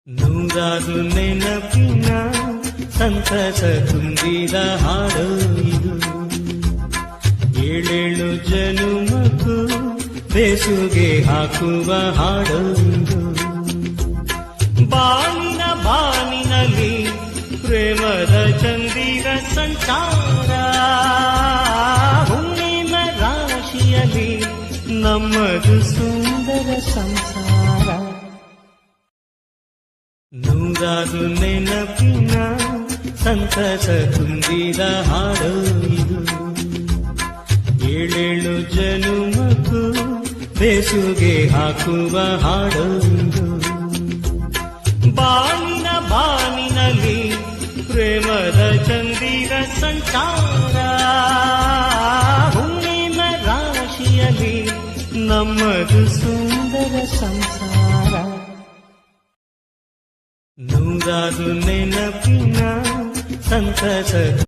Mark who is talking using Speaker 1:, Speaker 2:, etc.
Speaker 1: ನೂರಾರು ನೆನಪಿನ ಸಂತಸ ತುಂಬಿದ ಹಾಡು ಇದು. ಏಳೇಳು ಜನುಮಕ್ಕೂ ಬೇಸುಗೆ ಹಾಕುವ ಹಾಡು ಇದು. ಬಾನಿನಲ್ಲಿ ಪ್ರೇಮದ ಚಂದಿರ ಸಂಚಾರ, ಹುಣ್ಣಿಮ ರಾಶಿಯಲ್ಲಿ ನಮ್ಮದು ಸುಂದರ ಸಂಸಾರ. ನೂರಾರು ನೆನಪಿನ ಸಂತಸ ತುಂಬಿದ ಹಾಡು ಇದು. ಏಳೇಳು ಜನುಮಕ್ಕೂ ಬೇಸುಗೆ ಹಾಕುವ ಹಾಡು ಇದು. ಬಾನಿನಲ್ಲಿ ಪ್ರೇಮದ ಚಂದಿರ ಸಂಚಾರ, ಹುಣ್ಣಿಮ ರಾಶಿಯಲ್ಲಿ ನಮ್ಮದು ಸುಂದರ ಸಂಸಾರ. ನೂರಾರು ನೆನಪಿನ ಸಂತಸ